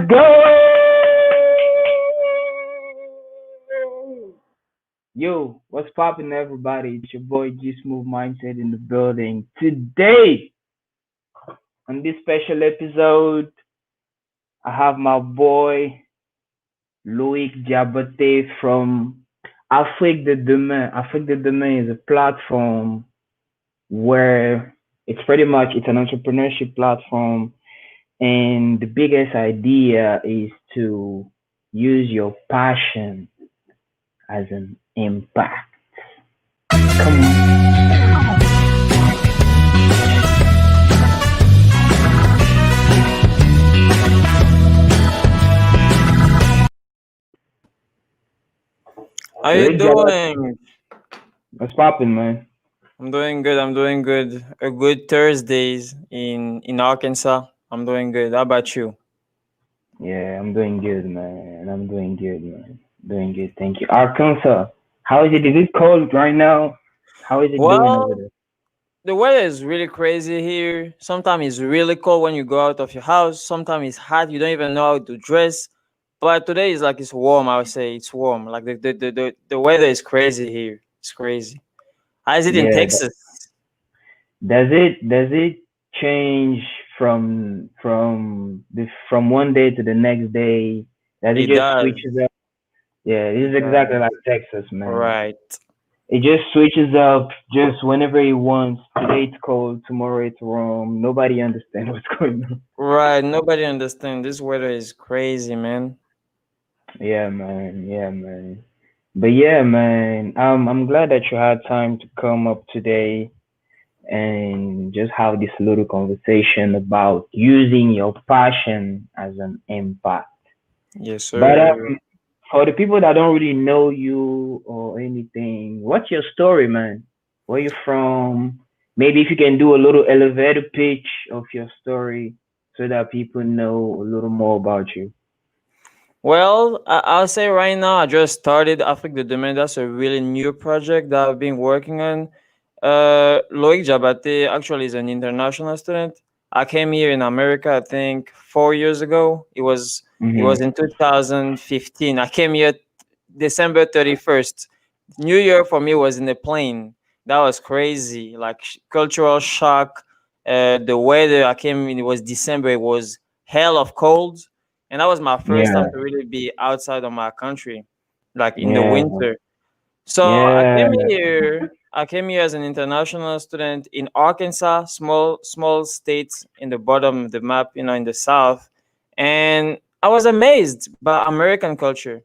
go! Yo, what's poppin', everybody? It's your boy G Smooth Mindset in the building. Today, on this special episode, I have my boy Loic Diabate from Afrik de Demain. Afrik de Demain is a platform where it's an entrepreneurship platform, and the biggest idea is to use your passion as an impact. Come on. How you Loic Diabate, doing? what's poppin', man? I'm doing good. I'm doing good. A good Thursdays in Arkansas. I'm doing good. How about you? Yeah, I'm doing good, man. I'm doing good, man. Doing good, thank you. Arkansas, how is it? Is it cold right now? How is it doing over Well, there? the weather is really crazy here. Sometimes it's really cold when you go out of your house. Sometimes it's hot. You don't even know how to dress. But today is like it's warm. I would say it's warm. Like the weather is crazy here. It's crazy. How is it in Yeah, Texas? does it change from one day to the next day? Does it It just does. switches up? Yeah, this It is exactly does. like Texas, man. Right. It just switches up just whenever it wants. Today it's cold, tomorrow it's warm. Nobody understands what's going on. Right. Nobody understands. This weather is crazy, man. Yeah, man. Yeah, man. But yeah, man. I'm glad that you had time to come up today and just have this little conversation about using your passion as an impact. Yes, But sir. for the people that don't really know you or anything, what's your story, man? Where you from? Maybe if you can do a little elevator pitch of your story so that people know a little more about you. Well, I'll say right now, I just started Afrik the Demain. That's a really new project that I've been working on. Loic Diabate actually is an international student. I came here in America, I think, 4 years ago. It was Mhm. in 2015. I came here December 31st. New Year for me was in the plane. That was crazy, like cultural shock. The weather I came in, it was December. It was hell of cold, and that was my first time Yeah. to really be outside of my country, like in the Yeah. winter. So I Yeah. came here. I came here as an international student in Arkansas, small state in the bottom of the map, in the south, and I was amazed by American culture.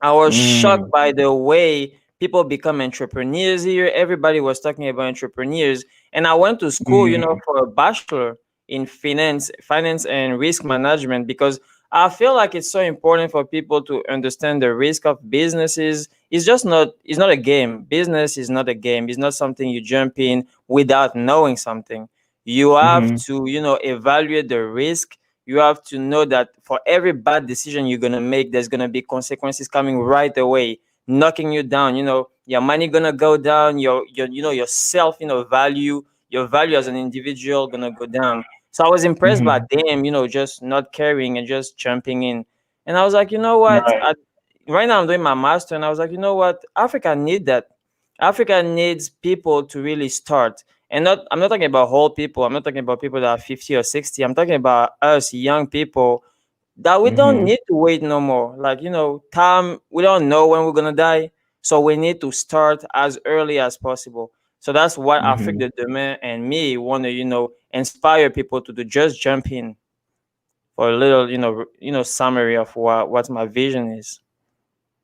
I was shocked Mm. by the way people become entrepreneurs here. Everybody was talking about entrepreneurs, and I went to school, Mm. for a bachelor in finance and risk management because I feel like it's so important for people to understand the risk of businesses. It's not a game. Business is not a game. It's not something you jump in without knowing something. You have Mhm. to, evaluate the risk. You have to know that for every bad decision you're gonna make, there's gonna be consequences coming right away, knocking you down. Your money gonna go down. Your self, value, your value as an individual gonna go down. So I was impressed by Mhm. them, just not caring and just jumping in. And I was like, you know what? Right. Right now I'm doing my master, and I was like, you know what? Africa need that. Africa needs people to really start. And I'm not talking about old people. I'm not talking about people that are 50 or 60. I'm talking about us young people that we don't Mhm. need to wait no more. Like, time, we don't know when we're gonna die. So we need to start as early as possible. So that's what I think Mhm. the Demain and me want to, inspire people to do. Just jump in for a little, summary of what my vision is.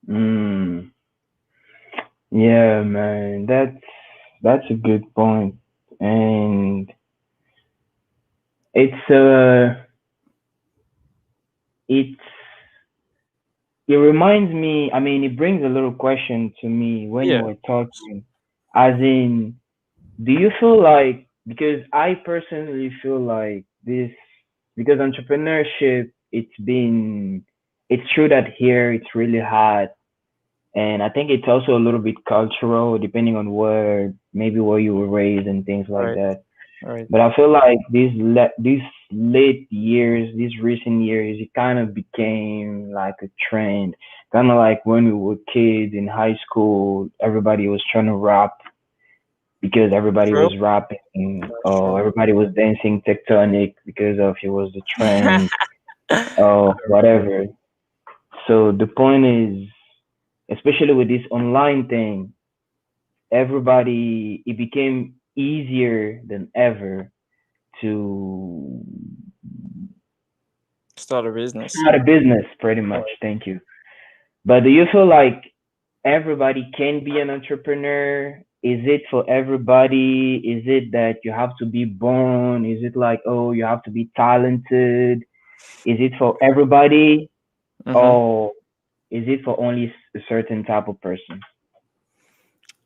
Mm. Yeah, man. That's a good point. And it's it's it reminds me, I mean, it brings a little question to me when you Yeah. were talking, as in, do you feel like, because I personally feel like this, because entrepreneurship, it's true that here it's really hard. And I think it's also a little bit cultural, depending on maybe where you were raised and things All like right. that. All right. But I feel like this late years, these recent years, it kind of became like a trend. Kind of like when we were kids in high school, everybody was trying to rap because everybody True. was rapping, That's or true. everybody was dancing tectonic because of it was the trend, or whatever. So the point is, especially with this online thing, everybody, it became easier than ever to Start a business. start a business, pretty much. Right. Thank you. But do you feel like everybody can be an entrepreneur? Is it for everybody? Is it that you have to be born? Is it like, oh, you have to be talented? Is it for everybody? Mm-hmm. Or is it for only a certain type of person?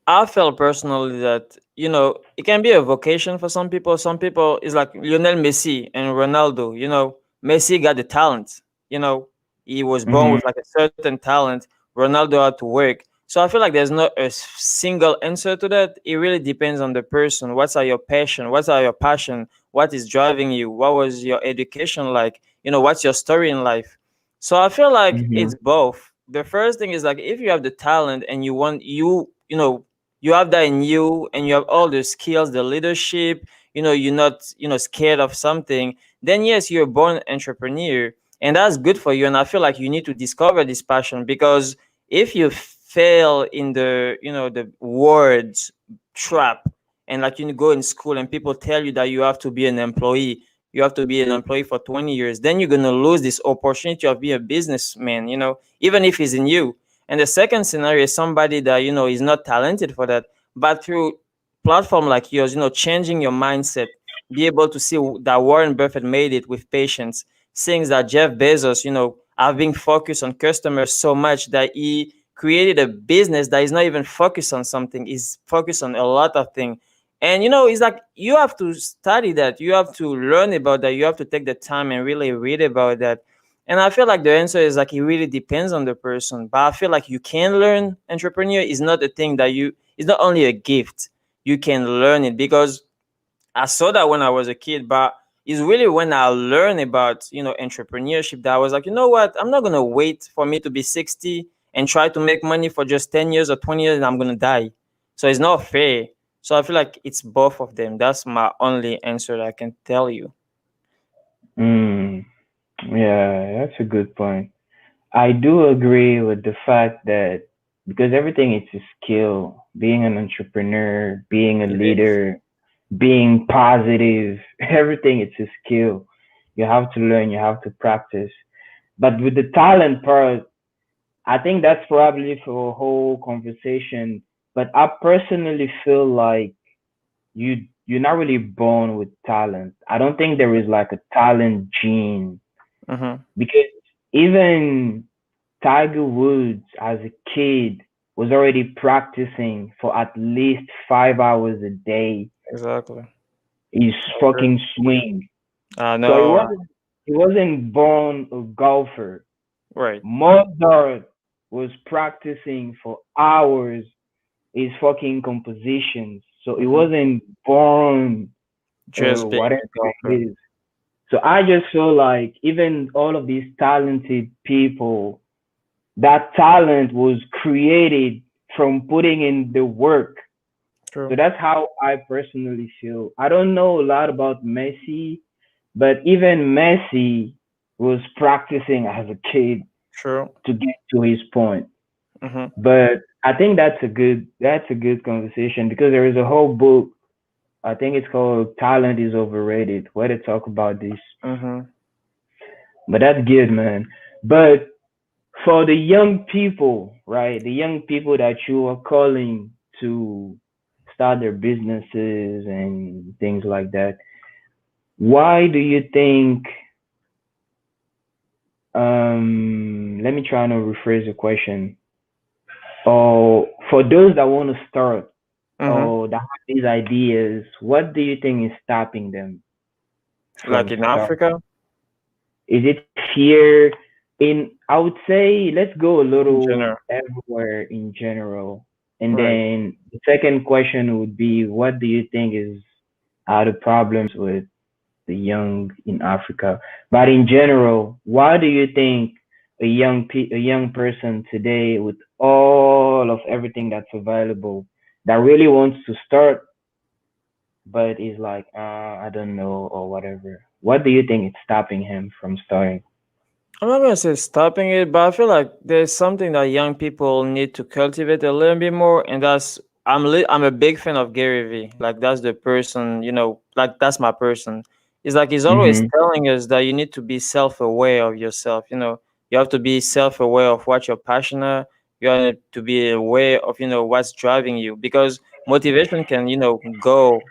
I felt personally that it can be a vocation for some people. Some people is like Lionel Messi and Ronaldo. Messi got the talent. You know, he was born Mm-hmm. with like a certain talent. Ronaldo had to work. So I feel like there's not a single answer to that. It really depends on the person. What are your passion? What are your passion? What is driving you? What was your education like? What's your story in life? So I feel like Mm-hmm. it's both. The first thing is like if you have the talent and you want you have that in you and you have all the skills, the leadership, you're not scared of something, then yes, you're a born entrepreneur, and that's good for you. And I feel like you need to discover this passion, because if you fail in the words trap, and like you go in school and people tell you that you have to be an employee, you have to be an employee for 20 years, then you're going to lose this opportunity of being a businessman, even if it's in you. And the second scenario is somebody that is not talented for that, but through platform like yours, changing your mindset, be able to see that Warren Buffett made it with patience, seeing that Jeff Bezos, have been focused on customers so much that he created a business that is not even focused on something, is focused on a lot of things. And it's like you have to study that, you have to learn about that, you have to take the time and really read about that. And I feel like the answer is like it really depends on the person. But I feel like you can learn entrepreneur is not a thing that it's not only a gift. You can learn it, because I saw that when I was a kid, but it's really when I learned about, entrepreneurship, that I was like, you know what? I'm not gonna wait for me to be 60 and try to make money for just 10 years or 20 years and I'm gonna die. So it's not fair. So I feel like it's both of them. That's my only answer that I can tell you. Mm. Yeah, that's a good point. I do agree with the fact that because everything is a skill, being an entrepreneur, being a It is. leader, being positive, everything is a skill. You have to learn, you have to practice. But with the talent part, I think that's probably for a whole conversation. But I personally feel like you're not really born with talent. I don't think there is like a talent gene Mm-hmm. because even Tiger Woods as a kid was already practicing for at least 5 hours a day. Exactly. His I agree. fucking swing. I So know. he wasn't born a golfer. Right. Mozart was practicing for hours his fucking compositions. So he Mm-hmm. wasn't born Just being whatever a it golfer. is. So I just feel like even all of these talented people, that talent was created from putting in the work. So True. that's how I personally feel. I don't know a lot about Messi, but even Messi was practicing as a kid True. to get to his point. Mm-hmm. But I think that's a good conversation because there is a whole book. I think it's called Talent is Overrated, where they talk about this. Mm-hmm. But that's good, man. But for the young people, right? The young people that you are calling to start their businesses and things like that. Why do you think? Let me try to rephrase the question. Or for those that want to start Mm-hmm. or that have these ideas, what do you think is stopping them Like from in start? Africa, Is it fear? I would say let's go a in little general. everywhere in general. And Right. then the second question would be, what do you think is are the problems with the young in Africa. But in general, why do you think a young person today with all of everything that's available that really wants to start but is like, I don't know or whatever. What do you think is stopping him from starting? I'm not gonna say stopping it, but I feel like there's something that young people need to cultivate a little bit more, and that's I'm a big fan of Gary Vee. Like that's the person, like that's my person. It's like he's always Mhm. telling us that you need to be self-aware of yourself. You have to be self-aware of what you're passionate. You have to be aware of what's driving you, because motivation can go,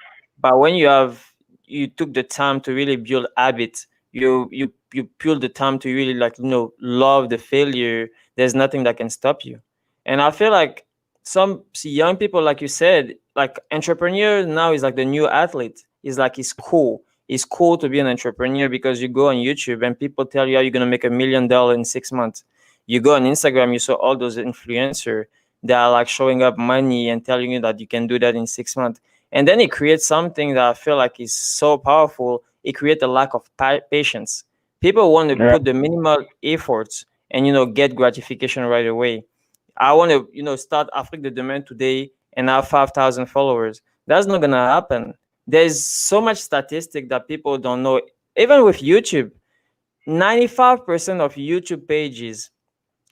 but when you took the time to really build habits, you build the time to really like love the failure. There's nothing that can stop you. And I feel like some young people, like you said, like entrepreneur now is like the new athlete. It's like it's cool to be an entrepreneur because you go on YouTube and people tell you how you're going to make $1 million in 6 months. You go on Instagram, you saw all those influencers that are like showing up money and telling you that you can do that in 6 months. And then it creates something that I feel like is so powerful. It creates a lack of patience. People want to Right. put the minimal efforts and get gratification right away. I want to start Afrik the Demain today and have 5,000 followers. That's not gonna happen. There's so much statistic that people don't know. Even with YouTube, 95% of YouTube pages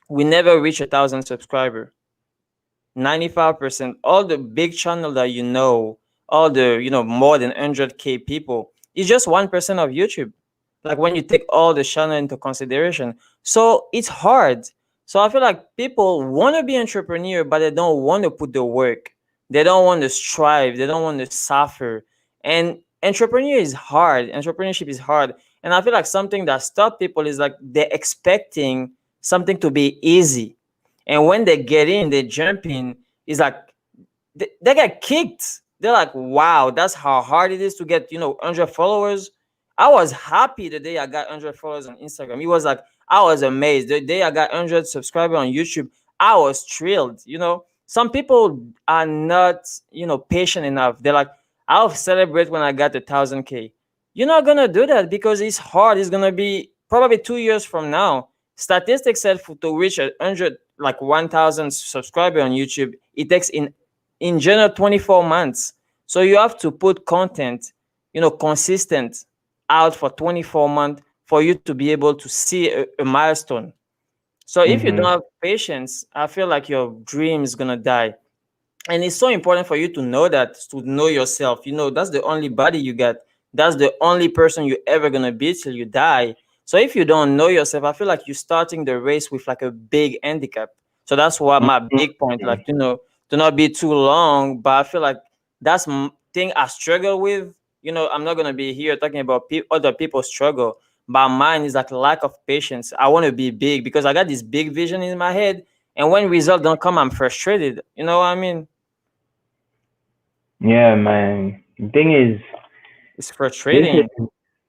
we never reach 1,000 subscribers. 95%. All the big channel that all the more than 100K people, it's just 1% of YouTube. Like when you take all the channel into consideration, so it's hard. So I feel like people want to be entrepreneur, but they don't want to put the work. They don't want to strive. They don't want to suffer. And entrepreneurship is hard. And I feel like something that stop people is like they're expecting something to be easy, and when they get in, they jump in. It's like they get kicked. They're like, wow, that's how hard it is to get 100 followers. I was happy the day I got 100 followers on Instagram. It was like I was amazed. The day I got 100 subscribers on YouTube, I was thrilled. Some people are not patient enough. They're like, I'll celebrate when I got 1,000K. You're not gonna do that because it's hard. It's gonna be probably 2 years from now. Statistics said to reach 100, like 1,000 subscribers on YouTube, it takes in general 24 months. So you have to put content, consistent out for 24 months for you to be able to see a milestone. So if you don't Mhm. have patience, I feel like your dream is gonna die. And it's so important for you to know that, to know yourself. That's the only body you got. That's the only person you're ever gonna be till you die. So if you don't know yourself, I feel like you're starting the race with like a big handicap. So that's why my big point, like to not be too long. But I feel like that's thing I struggle with. I'm not gonna be here talking about other people's struggle, but mine is like lack of patience. I want to be big because I got this big vision in my head, and when results don't come, I'm frustrated. You know what I mean? Yeah, man. The thing is, It's this frustrating. is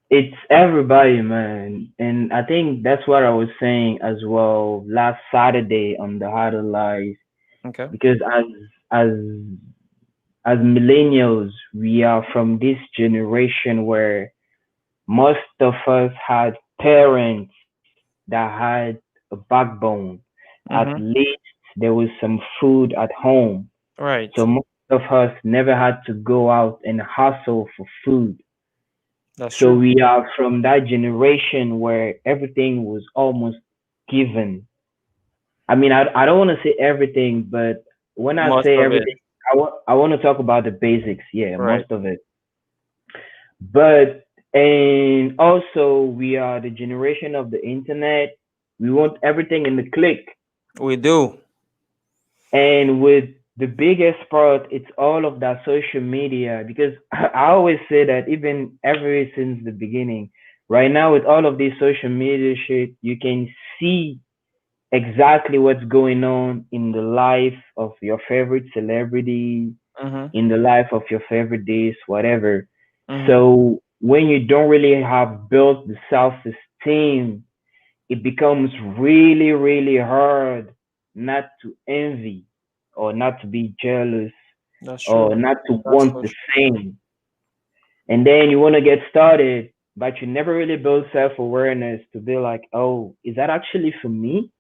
it's everybody, man. And I think that's what I was saying as well last Saturday on the Harder Lies. Okay. Because as as millennials, we are from this generation where most of us had parents that had a backbone. At Mm-hmm. least there was some food at home. Right. So most of us never had to go out and hustle for food. That's So true. we are from that generation where everything was almost given. I mean, I don't want to say everything, but when I Most say of it. everything, I want to talk about the basics. Yeah, Right. most of it. But and also we are the generation of the internet. We want everything in the click. We do. And with the biggest part, it's all of that social media because I always say that even ever since the beginning, right now with all of this social media shit, you can see exactly what's going on in the life of your favorite celebrity, Mm-hmm. in the life of your favorite days, whatever. Mm-hmm. So when you don't really have built the self-esteem, it becomes really, really hard not to envy or not to be jealous That's or true. not to That's want for the sure. same. And then you want to get started. but you never really build self-awareness to be like, oh, is that actually for me?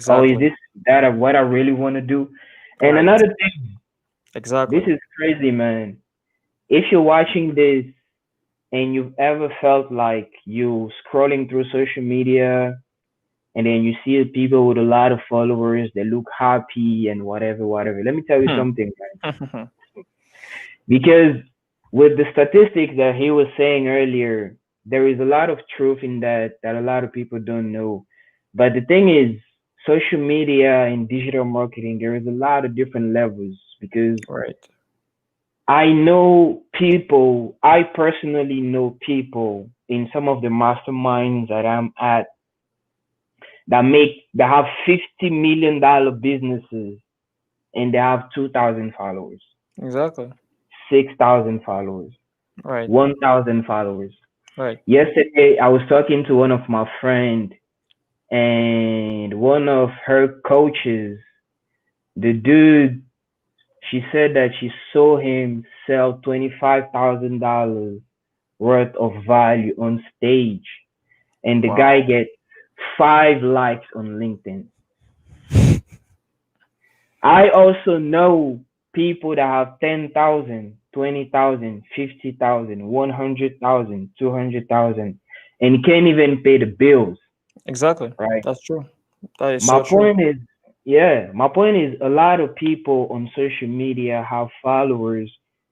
Oh, is Exactly. this what I really want to do? And Right. another thing, this Exactly. is crazy, man. If you're watching this and you've ever felt like you scrolling through social media and then you see people with a lot of followers, they look happy and whatever, whatever. Let me tell you Hmm. something, man. Because with the statistics that he was saying earlier, there is a lot of truth in that a lot of people don't know. But the thing is, social media and digital marketing, there is a lot of different levels because Right. I personally know people in some of the masterminds that I'm at that have $50 million businesses and they have 2,000 followers, Exactly. 6,000 followers, Right. 1,000 followers. Right. Yesterday, I was talking to one of my friend and one of her coaches, the dude, she said that she saw him sell $25,000 worth of value on stage, and the guy Wow. gets 5 likes on LinkedIn. I also know people that have 10,000, 20,000, 50,000, 100,000, 200,000, and can't even pay the bills, Exactly. right? That's true. That is My so true. point is, yeah, my point is a lot of people on social media have followers,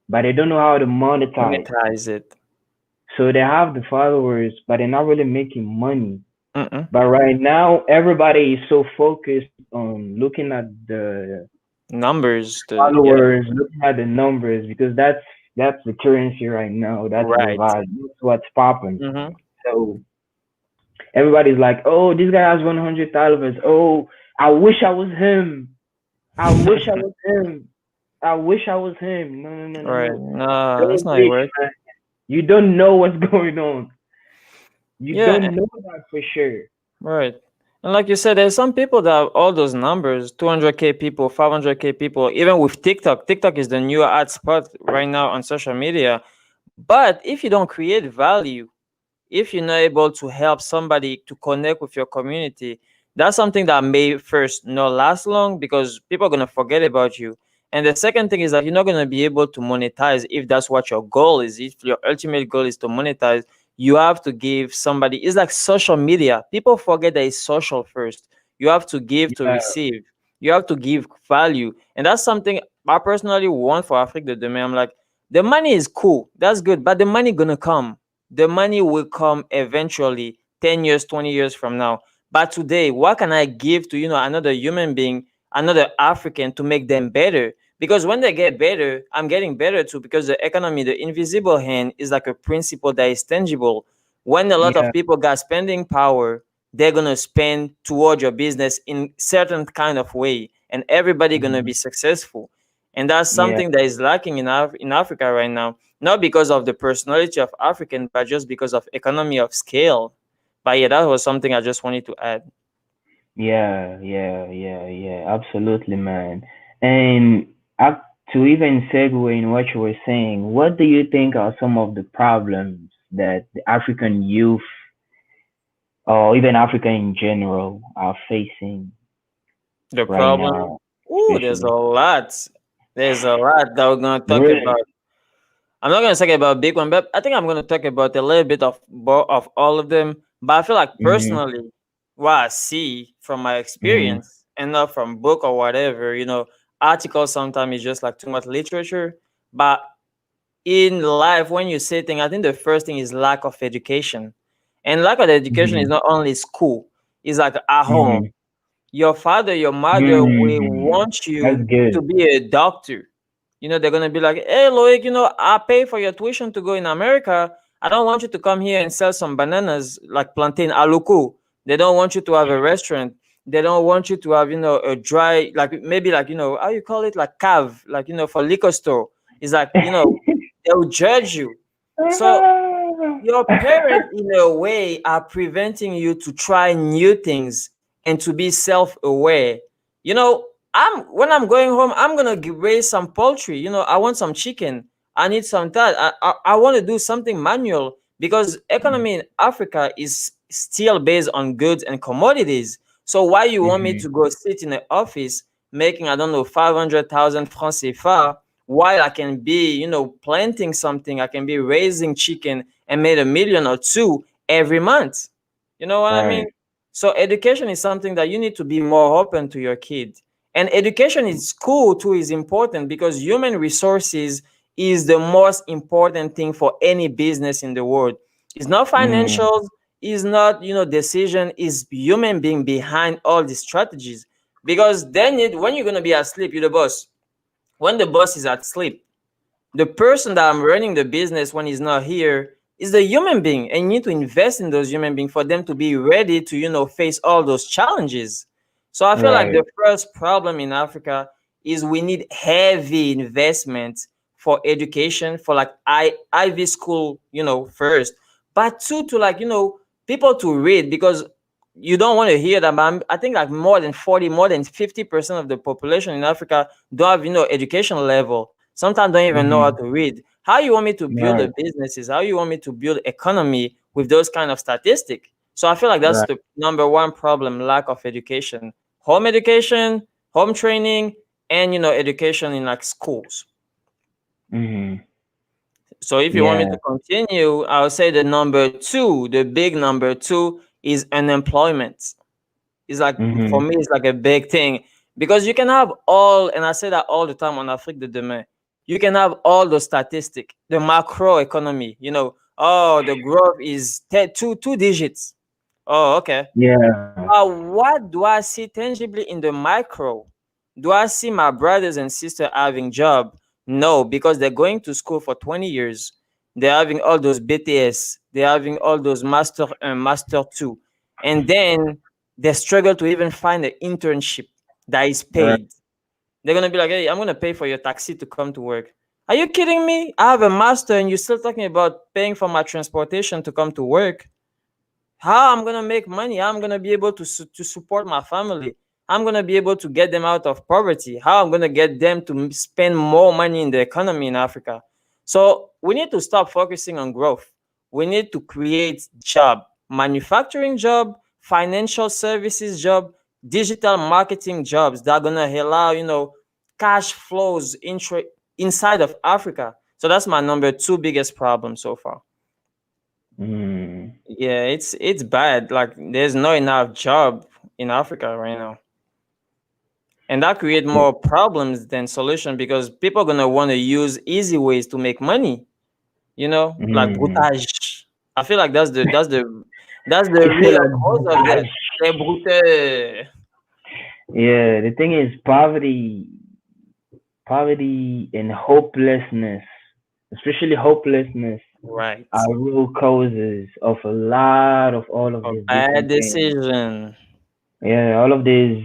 but they don't know how to monetize. Monetize it. So they have the followers, but they're not really making money. Mm-mm. But right now, everybody is so focused on looking at the Numbers. The yeah. followers, looking at the numbers, because that's the currency right now. That's the Right. vibe. That's what's popping. Mm-hmm. So everybody's like, "Oh, this guy has 100 followers. Oh, I wish I was him. I wish I was him. I wish I was him." No, no, no, no, Right. no. Nah, that's Don't not wish, work. man. You don't know what's going on. You Yeah. don't know that for sure. Right. And like you said, there's some people that have all those numbers, 200K people, 500K people, even with TikTok. TikTok is the new ad spot right now on social media. But if you don't create value, if you're not able to help somebody to connect with your community, that's something that may first not last long because people are going to forget about you. And the second thing is that you're not going to be able to monetize if that's what your goal is. If your ultimate goal is to monetize, you have to give somebody, it's like social media. People forget that it's social first. You have to give to Yeah, receive, you have to give value. And that's something I personally want for Afrik the Demain. I'm like, the money is cool, that's good, but the money gonna come, the money will come eventually 10 years 20 years from now. But today, what can I give to another human being, another African, to make them better? Because when they get better, I'm getting better too, because the economy, the invisible hand, is like a principle that is tangible. When a lot yeah, of people got spending power, they're gonna spend toward your business in certain kind of way, and everybody gonna mhm, be successful. And that's yeah, something that is lacking in Africa right now, not because of the personality of African, but just because of economy of scale. But yeah, that was something I just wanted to add. yeah, yeah, yeah, yeah. Absolutely, man. And up to even segue in what you were saying, what do you think are some of the problems that the African youth or even Africa in general are facing The right problem, now, ooh, there's a especially? lot. There's a lot that we're gonna talk Really? about. I'm not gonna talk about big one, but I think I'm gonna talk about a little bit of all of them. But I feel like Mhm. personally, what I see from my Mhm. experience and not from book or whatever, articles sometimes is just like too much literature. But in life, when you say things, I think the first thing is lack of education. And lack of education is Mhm. not only school, it's like at home. Mhm. Your father, your mother will Mhm. want That's you to good. be a doctor. They're gonna be like, "Hey, Loic, I pay for your tuition to go in America. I don't want you to come here and sell some bananas like plantain aluku." They don't want you to have a restaurant. They don't want you to have, a dry, like maybe like how you call it, like cave, like for liquor store. It's like they'll judge you. So your parents, in a way, are preventing you to try new things and to be self-aware. You know, I'm when I'm going home, I'm gonna raise some poultry. I want some chicken. I need some that. I want to do something manual because economy in Africa is still based on goods and commodities. So why you want me Mm-hmm. to go sit in an office making, I don't know, 500,000 francs CFA, while I can be, planting something, I can be raising chicken and made a million or two every month. You know what I mean? Right. So education is something that you need to be more open to your kid. And education in school too is important because human resources is the most important thing for any business in the world. It's not Mm, financials, it's not, decision, is human being behind all these strategies. Because then when you're gonna be asleep, you're the boss. When the boss is asleep, the person that I'm running the business when he's not here is the human being, and you need to invest in those human beings for them to be ready to face all those challenges. So I feel like right. the first problem in Africa is we need heavy investment for education, for like Ivy school, first, but two, to like people to read, because you don't want to hear that, but I think like more than 50% of the population in Africa don't have education level, sometimes don't even know how Mm-hmm. to read. How you want me to build Right. the businesses? How you want me to build economy with those kind of statistics? So I feel like that's Right. the number one problem: lack of education, home education, home training, and education in like schools. Mm-hmm. So if you want me Yeah. to continue, I'll say the number two, the big number two, is unemployment. It's like, for Mm-hmm. me, it's like a big thing, because you can have all, and I say that all the time on Afrik de Demain. You can have all the statistic, the macro economy. Oh, the growth is two digits. Oh, okay. Yeah. What do I see tangibly in the micro? Do I see my brothers and sisters having job? No, because they're going to school for 20 years. They're having all those BTS. They're having all those master and master two. And then they struggle to even find an internship that is Right. paid. They're going to be like, hey, I'm going to pay for your taxi to come to work. Are you kidding me? I have a master and you're still talking about paying for my transportation to come to work? How I'm gonna make money? How I'm gonna be able to support my family? I'm gonna be able to get them out of poverty? How I'm gonna get them to spend more money in the economy in Africa? So we need to stop focusing on growth. We need to create job, manufacturing job, financial services job, digital marketing jobs that are gonna allow cash flows inside of Africa. So that's my number two biggest problem so far. Mm. Yeah, it's bad. Like there's not enough job in Africa right now, and that create more problems than solution, because people gonna want to use easy ways to make money. Like Mm. broutage. I feel like that's the You feel real like cause of that. Les brouteurs. yeah, the thing is poverty and hopelessness, especially hopelessness, Right. are real causes of a lot of all of A these bad different things. decision. Yeah, all of these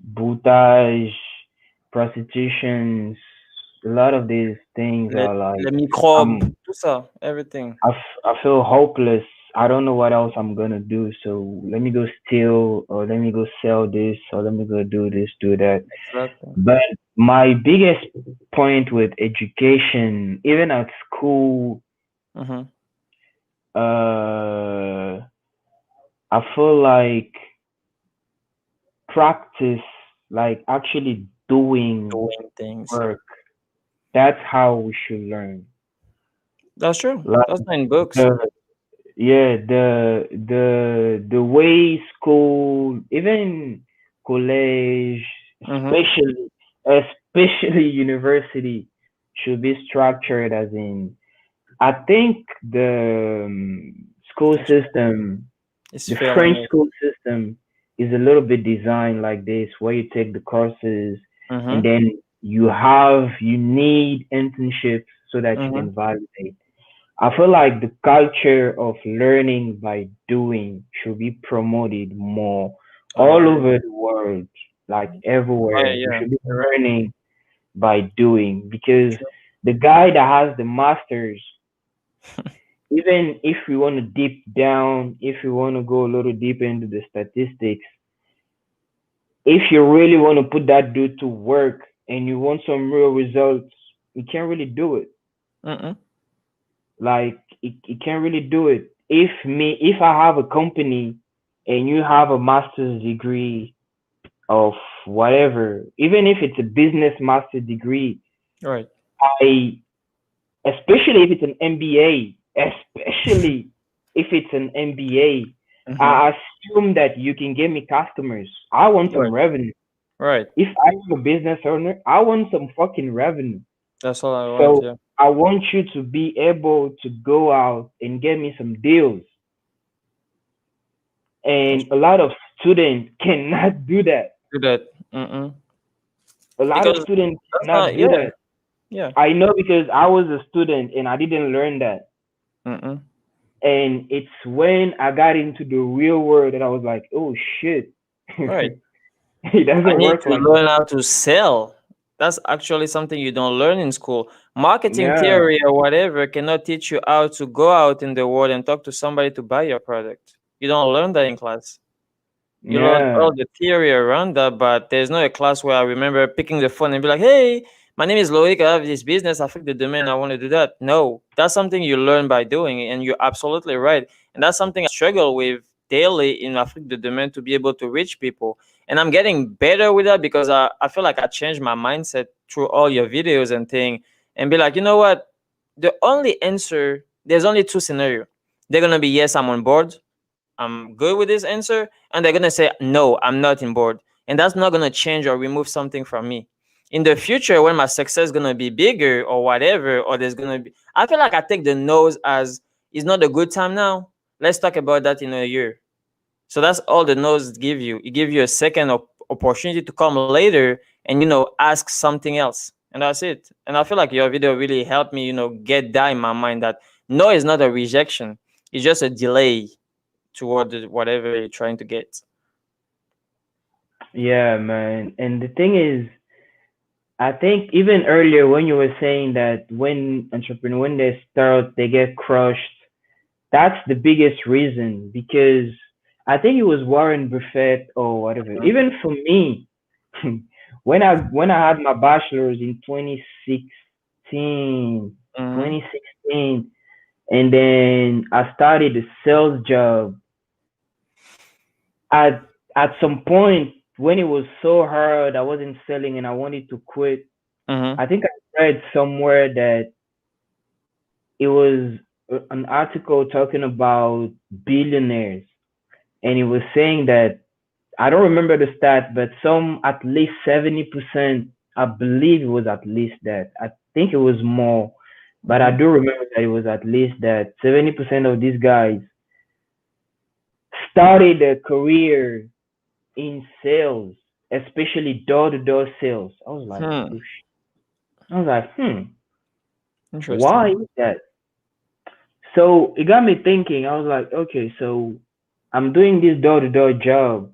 boutage, prostitutions, a lot of these things Les, are like les microbes, I'm tout ça, everything. I feel hopeless. I don't know what else I'm gonna do. So let me go steal or let me go sell this or let me go do this, do that. Exactly. But my biggest point with education, even at school, Mm-hmm. uh, I feel like practice, like actually doing Doing things. work. That's how we should learn. That's true. Like That's not in books. the yeah, the way school, even college, Mm-hmm. especially university, should be structured as in. I think the school That's true. system, It's the failing French us. school system, is a little bit designed like this, where you take the courses and Mm-hmm. then you need internships so that you Mm-hmm. can validate. I feel like the culture of learning by doing should be promoted more I all agree. over the world, like Oh yeah, everywhere. We yeah. should be You're right. learning by doing because True. the guy that has the masters, even if we want to deep down, if we want to go a little deeper into the statistics, if you really want to put that dude to work and you want some real results, you can't really do it. Mm-mm. Like it can't really do it. If I have a company and you have a master's degree of whatever, even if it's a business master degree, Right. I especially if it's an MBA, especially if it's an MBA, Mm-hmm. I assume that you can give me customers. I want some Right. revenue. Right. If I'm a business owner, I want some fucking revenue. That's all I want. So Yeah. I want you to be able to go out and get me some deals. That's And a lot of students cannot do that. do that. Mm-mm. A lot of Because students that's cannot not. do Yeah. that. Yeah. I know because I was a student and I didn't learn that. Mm-mm. And it's when I got into the real world that I was like, oh shit, Right. it I doesn't need work to like learn how to sell. That's actually something you don't learn in school. Marketing yeah, theory or whatever cannot teach you how to go out in the world and talk to somebody to buy your product. You don't learn that in class. You learn yeah, all the theory around that, but there's not a class where I remember picking the phone and be like, "Hey, my name is Loic. I have this business. Afrik the domain. I want to do that." No, that's something you learn by doing, and you're absolutely right. And that's something I struggle with daily in Afrik the domain to be able to reach people. And I'm getting better with that because I feel like I changed my mindset through all your videos and thing, and be like, you know what? The only answer there's only two scenarios. They're gonna be yes, I'm on board, I'm good with this answer, and they're gonna say no, I'm not in board, and that's not gonna change or remove something from me. In the future, when my success is gonna be bigger or whatever, or there's gonna be, I feel like I take the no's as it's not a good time now. Let's talk about that in a year. So that's all the no's give you. It give you a second opportunity to come later and ask something else, and that's it. And I feel like your video really helped me, get that in my mind that no is not a rejection. It's just a delay toward whatever you're trying to get. yeah, man. And the thing is, I think even earlier when you were saying that when entrepreneur when they start they get crushed, that's the biggest reason because I think it was Warren Buffett or whatever. Mhm. Even for me, when I had my bachelor's in 2016, Mhm. 2016, and then I started a sales job. At at some point when it was so hard, I wasn't selling and I wanted to quit. Mhm. I think I read somewhere that it was an article talking about billionaires, and it was saying that I don't remember the stat, but some at least 70%. I believe it was at least that. I think it was more, but I Mhm. do remember that it was at least that 70% of these guys started their career in sales, especially door-to-door sales. I was like, Hmm. oh, I was like, why Interesting. is that? So it got me thinking. I was like, okay, so I'm doing this door-to-door job,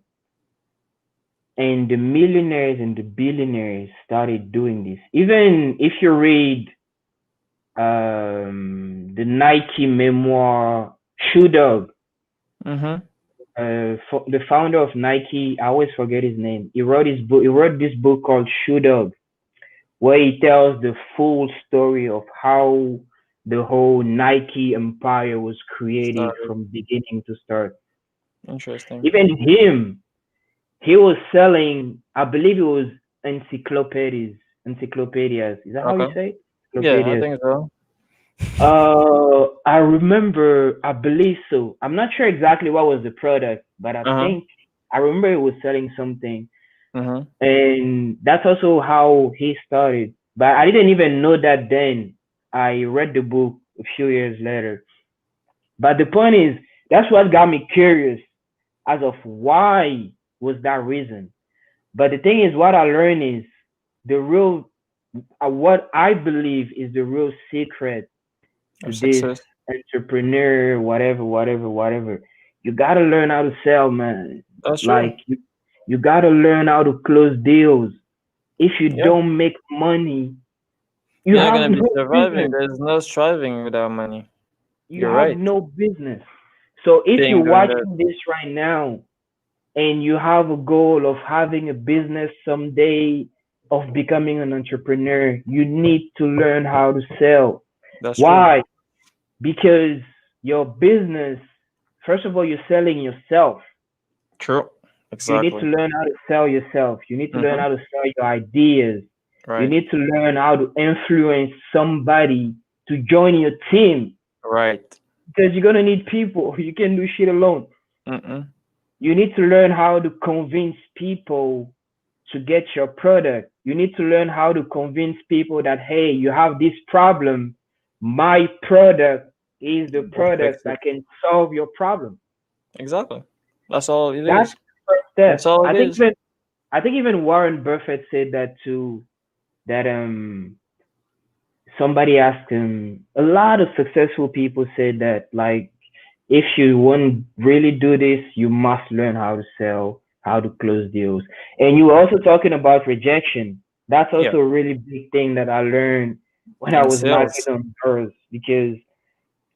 and the millionaires and the billionaires started doing this. Even if you read the Nike memoir, Shoe Dog, Mhm. the founder of Nike, I always forget his name. He wrote his book. He wrote this book called Shoe Dog, where he tells the full story of how the whole Nike empire was created Started. from beginning to start. Interesting. Even him, he was selling, I believe it was encyclopedias. Encyclopedias. Is that how you Okay. say it? Yeah, I Encyclopedias. think so. I remember, I believe so. I'm not sure exactly what was the product, but I Uh huh. think I remember he was selling something. Mhm. And that's also how he started. But I didn't even know that then. I read the book a few years later. But the point is, that's what got me curious as of why was that reason. But the thing is, what I learned is the real, what I believe is the real secret to Of this success. entrepreneur, whatever, whatever, whatever. You gotta learn how to sell, man. That's true. Like you gotta learn how to close deals. If you Yeah. don't make money, you You're not have gonna be no surviving. business. There's no striving without money. You You're have right. no business. So if you're Being doing that. watching this right now and you have a goal of having a business someday, of becoming an entrepreneur, you need to learn how to sell. That's true. Why? because your business, first of all, you're selling yourself. True. You need to Exactly. learn how to sell yourself. You need to learn Mm-hmm. how to sell your ideas. You Right. need to learn how to influence somebody to join your team Right. because you're gonna need people. You can't do shit alone. Mm-mm. You need to learn how to convince people to get your product. You need to learn how to convince people that hey, you have this problem. My product is the Will fix product it. that can solve your problem. Exactly. That's all it That's is. the first That's step. all I it think is. even I think even Warren Buffett said that too. That somebody asked him. A lot of successful people said that like if you want to really do this, you must learn how to sell, how to close deals. And you were also talking about rejection. That's Yeah. also a really big thing that I learned when I In was knocking sales. on doors because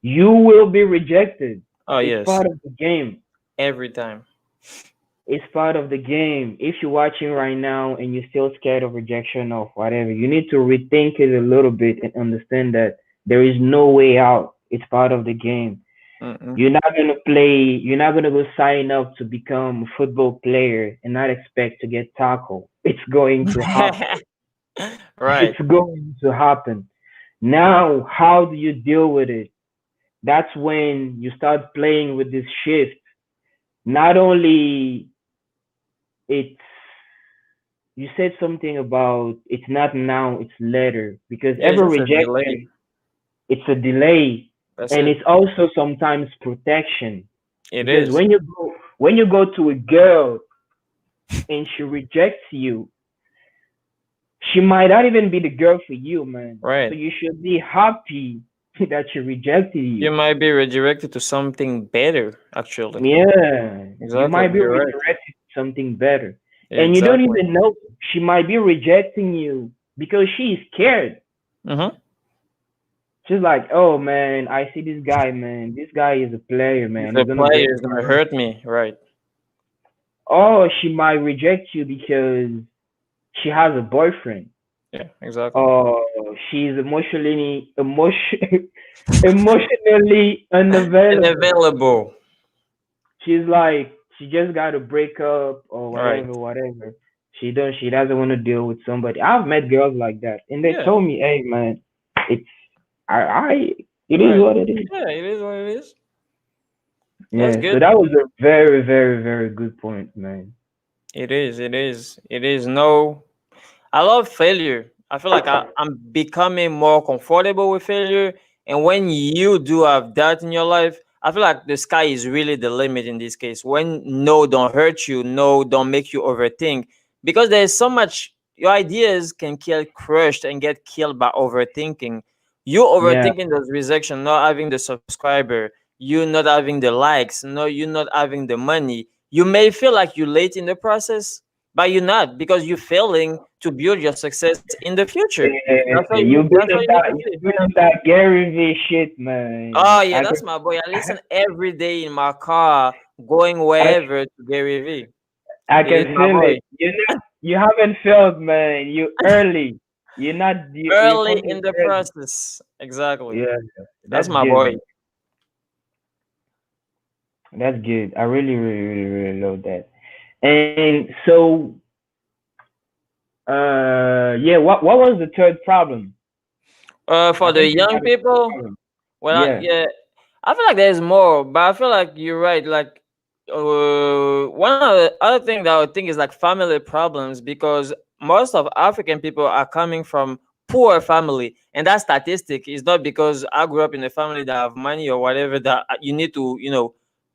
you will be rejected. Oh It's yes. part of the game. Every time. It's part of the game. If you're watching right now and you're still scared of rejection or whatever, you need to rethink it a little bit and understand that there is no way out. It's part of the game. Mm-mm. You're not gonna go sign up to become a football player and not expect to get tackled. It's going to happen. Right. It's going to happen. Now, how do you deal with it? That's when you start playing with this shift. Not only it's you said something about it's not now, it's later. Because Yeah, it's every just a delay. rejection, it's a delay. That's And it. it's also sometimes protection. It Because is. when you go to a girl and she rejects you, she might not even be the girl for you, man. So Right. you should be happy that she rejected You you. might be redirected to something better, actually. Yeah, you Exactly. might be You're right. redirected to something better. And you don't Exactly. even know she might be rejecting you because she is scared. Mm-hmm. She's like, oh man, I see this guy, man. This guy is a player, If man. a He's gonna break player is my gonna heart. hurt me, right? Or she might reject you because she has a boyfriend. Yeah, exactly. Or she's emotionally unavailable. Unavailable. She's like she just got to break up or Right. whatever. She doesn't want to deal with somebody. I've met girls like that, and they Yeah. told me, "Hey, man, it's I it is Right. what it is." Yeah, it is what it is. That's Yeah, so good. that was a very, very, very good point, man. It is. It is. It is. No, I love failure. I feel like I'm becoming more comfortable with failure. And when you do have that in your life, I feel like the sky is really the limit in this case. When no don't hurt you, no don't make you overthink. Because there's so much your ideas can get crushed and get killed by overthinking. You Yeah, overthinking those rejection, not having the subscriber, you not having the likes, no, you not having the money. You may feel like you're late in the process, but you're not because you're failing to build your success in the future. That's what you need to see. you've been on that Gary V shit, man. Oh yeah, that's my boy. I listen every day in my car, going I, wherever to Gary V. I It is can my feel boy. it. You haven't failed, man. You early. You're Early fucking in the early. process. Exactly. Yeah, That's that's my good, boy. man. That's good. I really, really, really, really love that. And so, yeah. What was the third problem? For I the think you young had a third people, problem. well, Yeah, yeah, I feel like there's more, but I feel like you're right. Like, one of the other thing that I would think is like family problems because most of African people are coming from poor family, and that statistic is not because I grew up in a family that have money or whatever that you need to,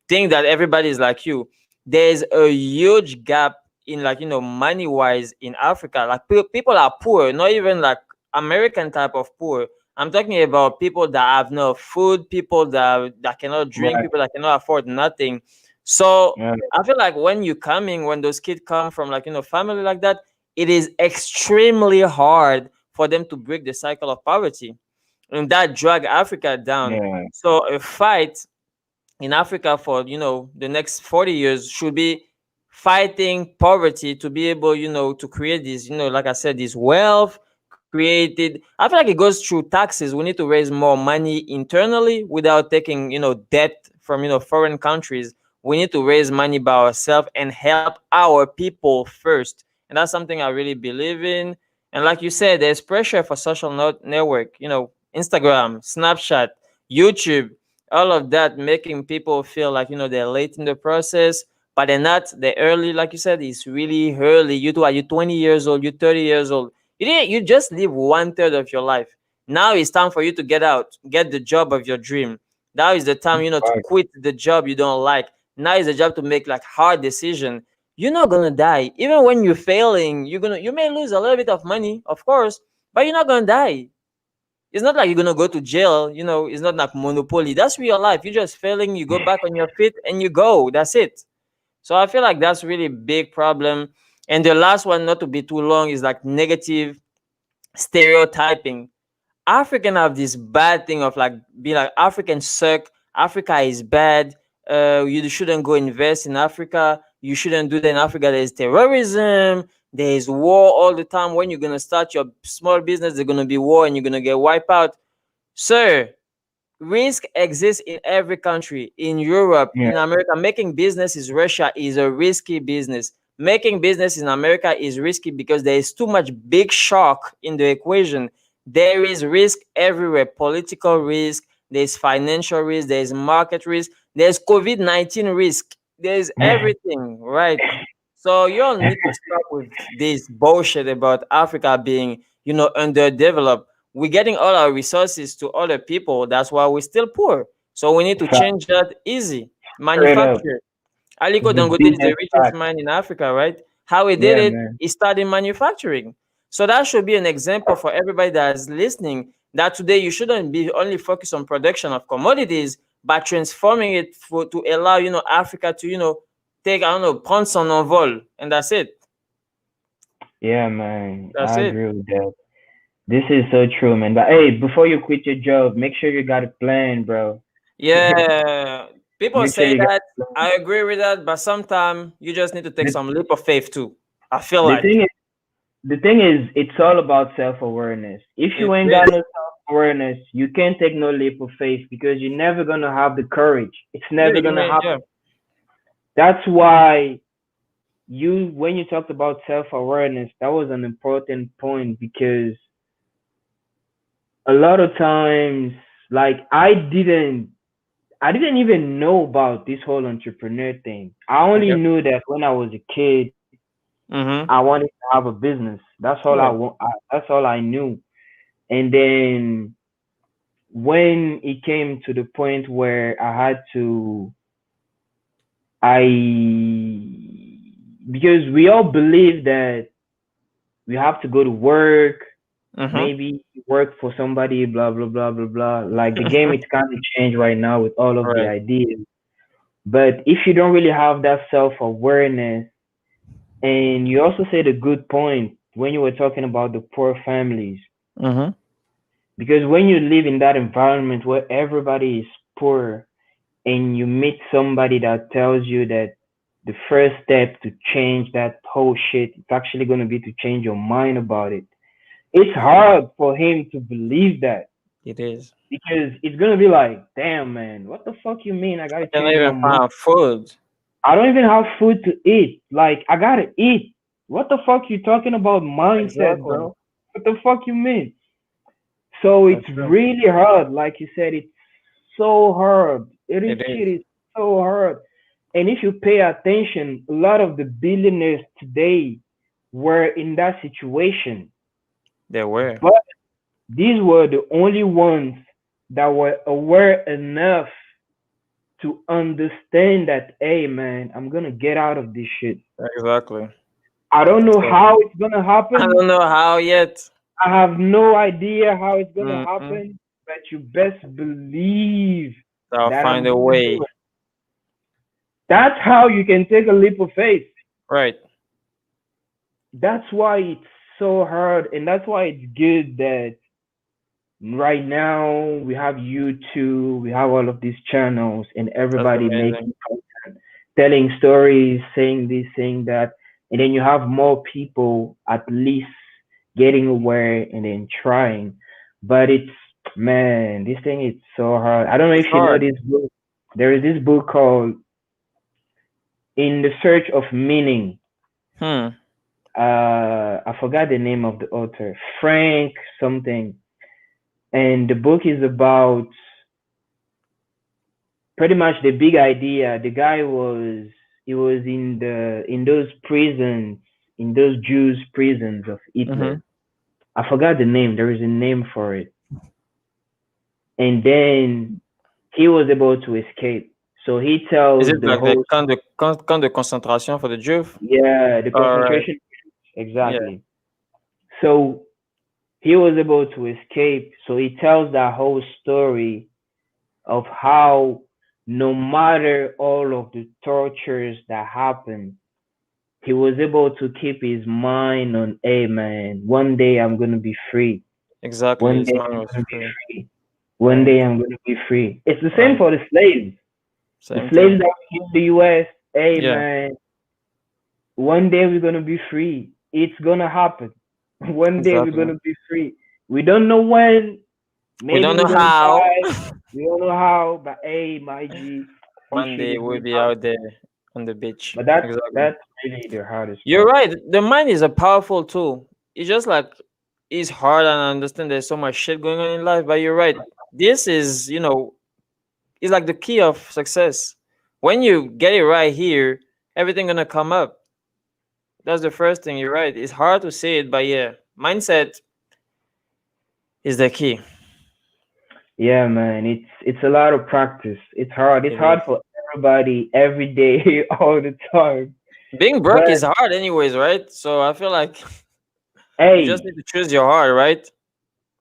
think that everybody is like you. There's a huge gap in like money wise in Africa. Like people are poor, not even like American type of poor. I'm talking about people that have no food, people that cannot drink, right. people that cannot afford nothing. So Yeah, I feel like when those kids come from like family like that, it is extremely hard for them to break the cycle of poverty, and that drag Africa down. yeah, So a fight in Africa for the next 40 years should be fighting poverty to be able to create this like I said this wealth, created. I feel like it goes through taxes. We need to raise more money internally without taking, debt from, foreign countries. We need to raise money by ourselves and help our people first. And that's something I really believe in. And like you said, there's pressure for social network, Instagram, Snapchat, YouTube, all of that making people feel like, they're late in the process, but they're not. They're early, like you said, it's really early. You too, are you 20 years old? You 30 years old? You just live one third of your life. Now it's time for you to get out, get the job of your dream. Now is the time, to Right. quit the job you don't like. Now is the job to make like hard decision. You're not gonna die. Even when you're failing, you may lose a little bit of money, of course, but you're not gonna die. It's not like you're gonna go to jail. It's not like monopoly. That's real life. You're just failing. You go back on your feet and you go. That's it. So I feel like that's really big problem. And the last one, not to be too long, is like negative stereotyping. African have this bad thing of like be like Africans suck, Africa is bad, you shouldn't go invest in Africa, you shouldn't do that in Africa. There's terrorism, there's war all the time. When you're gonna start your small business, there's gonna be war and you're gonna get wiped out. Sir, risk exists in every country. In Europe, Yeah. in America, making business in Russia is a risky business. Making business in America is risky because there is too much big shock in the equation. There is risk everywhere: political risk, there's financial risk, there's market risk, there's COVID-19 risk, there's everything, right? So you all need to stop with this bullshit about Africa being, underdeveloped. We're getting all our resources to other people. That's why we're still poor. So we need to Fact. change that easy. Straight up. Manufacture. Aliko It's the Dangote is the biggest richest fact. man in Africa, right? How he did Yeah, it, man. he started manufacturing. So that should be an example for everybody that is listening, that today you shouldn't be only focused on production of commodities, but transforming it to allow, Africa to, take, I don't know, prendre son envol. And that's it. Yeah, man. That's I it. agree with that. This is so true, man. But hey, before you quit your job, make sure you got a plan, bro. Yeah. People Make sure say you got that. a plan. I agree with that, but sometimes you just need to take The, some leap of faith too. I feel the like thing is, the thing is, it's all about self awareness. If it you ain't got is. no self awareness, you can't take no leap of faith because you're never gonna have the courage. It's Yeah, never you gonna may. happen. Yeah, That's why when you talked about self awareness, that was an important point because a lot of times, like I didn't even know about this whole entrepreneur thing. I only yep. knew that when I was a kid, Mm-hmm. I wanted to have a business. That's all I Right. want. That's all I knew. And then when it came to the point where I because we all believe that we have to go to work, Mm-hmm. maybe work for somebody, blah blah blah blah blah. Like the game is kind of changed right now with all of the Right. ideas. But if you don't really have that self awareness, and you also said a good point when you were talking about the poor families, Mm-hmm. because when you live in that environment where everybody is poor and you meet somebody that tells you that the first step to change that whole shit is actually going to be to change your mind about it, it's hard for him to believe that It is. because it's going to be like, damn, man, what the fuck you mean I got I to cannot change my even mind? find food. I don't even have food to eat. Like, I got to eat. What the fuck you talking about mindset, Exactly. bro? What the fuck you mean? So it's That's true. really hard. Like you said, it's so hard. It It is. shit is so hard. And if you pay attention, a lot of the billionaires today were in that situation. They were. But these were the only ones that were aware enough to understand that, hey man, I'm gonna get out of this shit. Exactly. I don't know So how it's gonna I happen. don't know how yet. I have no idea how it's gonna Mm-hmm. happen, but you best believe I'll that I'm find a gonna do way. it. That's how you can take a leap of faith. Right. That's why it's so hard, and that's why it's good that right now we have YouTube, we have all of these channels, and That's everybody amazing. making content, telling stories, saying this, saying that, and then you have more people at least getting aware and then trying. But it's, man, this thing is so hard. I don't know It's if you know hard. this book. There is this book called In the Search of Meaning. Hmm. I forgot the name of the author, Frank something, and the book is about pretty much the big idea. The guy was, he was in those prisons, in those Jews prisons of Mm-hmm. Hitler. I forgot the name. There is a name for it. And then he was able to escape. So he Is tells it the like the host, camp de concentration for the Jew? yeah, the All right. concentration, Yeah. exactly. So he was able to escape. So he tells that whole story of how, no matter all of the tortures that happened, he was able to keep his mind on, hey man, one day I'm gonna be free. Exactly. One His day mind I'm was gonna be free. free. One Right. day I'm gonna be free. It's the same Right. for the slaves. The Same slaves thing. that were in the US, hey Yeah. man, one day we're gonna be free. It's gonna happen. One day we're Exactly. gonna be free. We don't know when. We Maybe don't we're know gonna how. die. We don't know how. But hey, my G, this One shit day is we'll gonna be happen. out there on the beach. But that's Exactly. that's really the hardest You're part. right. The mind is a powerful tool. It's just like it's hard, and I understand there's so much shit going on in life, but you're right. This is, it's like the key of success. When you get it right here, everything gonna come up. That's the first thing. You're right. It's hard to say it, but yeah, mindset is the key. Yeah, man, it's a lot of practice. It's hard. It's It hard is. for everybody every day, all the time. Being broke But is hard, anyways, right? So I feel like you just hey, need to choose your heart, right?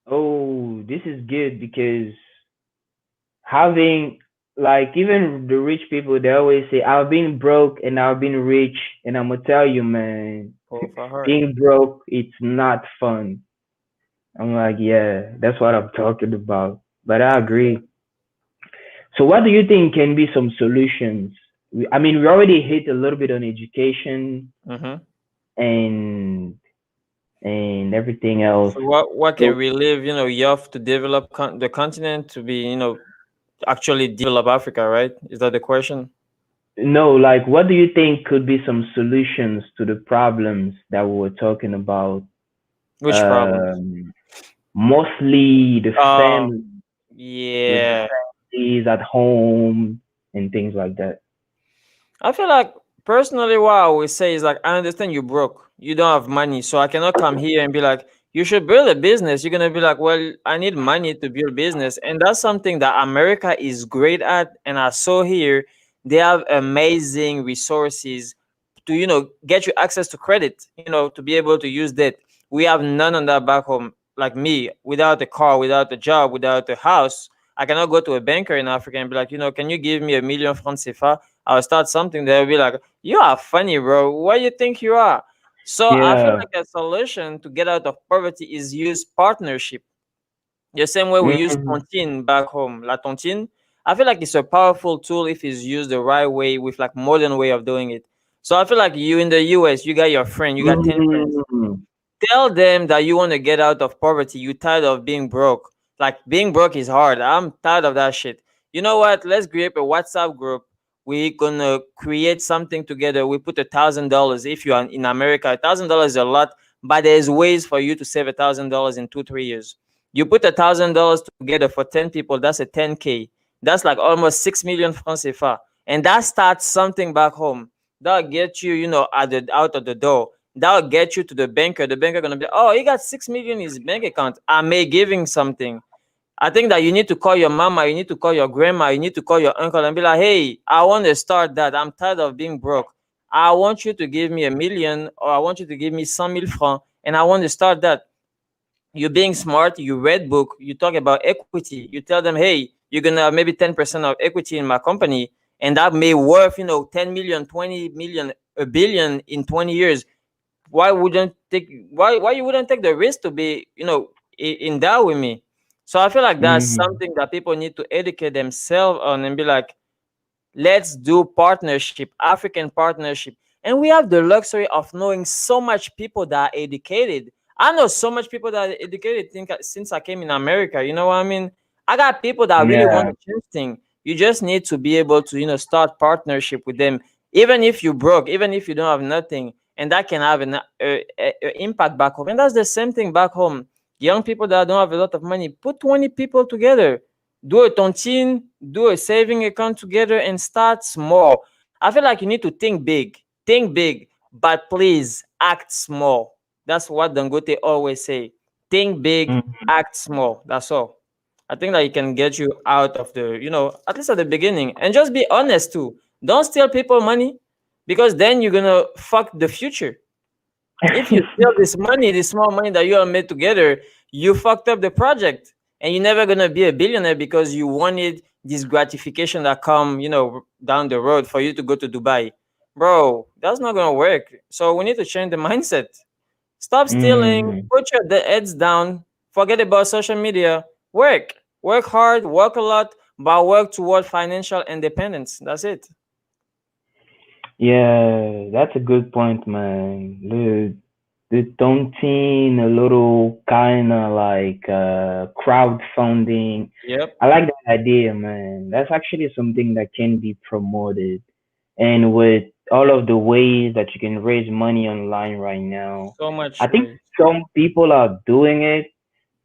oh, this is good because having, like, even the rich people, they always say, I've been broke and I've been rich, and I'm gonna tell you, man, For heart. being broke, it's not fun. I'm like, yeah, that's what I'm talking about. But I agree. So, what do you think can be some solutions? I mean, we already hit a little bit on education Mm-hmm. and everything else. So what can So, we live, you have to develop the continent to be, actually develop Africa, right? Is that the question? no, like, what do you think could be some solutions to the problems that we were talking about? Which problems? Um, Mostly the Oh, family, with the yeah. families at home and things like that. I feel like personally, what I always say is like, I understand you broke, you don't have money, so I cannot come here and be like, you should build a business. You're gonna be like, well, I need money to build business, and that's something that America is great at. And I saw here they have amazing resources to get you access to credit, to be able to use that. We have none on that back home. Like me, without a car, without a job, without a house, I cannot go to a banker in Africa and be like, can you give me a million francs CFA? I'll start something. They'll be like, you are funny, bro. What do you think you are? So I feel Yeah. like a solution to get out of poverty is use partnership. The same way we use Hmm. tontine back home. La tontine, I feel like it's a powerful tool if it's used the right way with like modern way of doing it. So I feel like you in the US, you got your friend, you got 10 friends. Hmm. Tell them that you want to get out of poverty. You tired of being broke. Like being broke is hard. I'm tired of that shit. You know what? Let's create a WhatsApp group. We're gonna create something together. We put $1,000. If you are in America, $1,000 is a lot, but there's ways for you to save $1,000 in 2 3 years. You put $1,000 together for 10 people. That's a 10K. That's like almost 6 million francs CFA, and that starts something back home. That'll get you, at the out of the door. That'll get you to the banker. The banker gonna be, oh, he got 6 million in his bank account. I may give him something. I think that you need to call your mama, you need to call your grandma, you need to call your uncle and be like, hey, I want to start that. I'm tired of being broke. I want you to give me a million, or I want you to give me 100,000 francs, and I want to start that. You're being smart, you read book, you talk about equity, you tell them, hey, you're gonna have maybe 10% of equity in my company, and that may worth 10 million, 20 million, a billion in 20 years. Why you wouldn't take the risk to be in that with me? So I feel like that's Hmm. something that people need to educate themselves on and be like, let's do partnership, African partnership. And we have the luxury of knowing so much people that are educated. I know so much people that are educated since I came in America. You know what I mean? I got people that really want Yeah. to change things. You just need to be able to, start partnership with them. Even if you broke, even if you don't have nothing, and that can have an impact back home. And that's the same thing back home. Young people that don't have a lot of money, put 20 people together, do a tontine, do a saving account together, and start small. I feel like you need to think big, but please act small. That's what Dangote always say. Think big, Mhm. act small. That's all. I think that it can get you out of the, at least at the beginning. And just be honest too. Don't steal people money, because then you're gonna fuck the future. If you steal this money, this small money that you all made together, you fucked up the project. And you're never gonna be a billionaire because you wanted this gratification that come, down the road for you to go to Dubai. Bro, that's not gonna work. So we need to change the mindset. Stop stealing. Mm. Put your the heads down. Forget about social media. Work hard. Work a lot, but work toward financial independence. That's it. Yeah, that's a good point, man. The daunting, a little kind of like crowdfunding. Yep. I like that idea, man. That's actually something that can be promoted. And with all of the ways that you can raise money online right now, So I much think way. some people are doing it,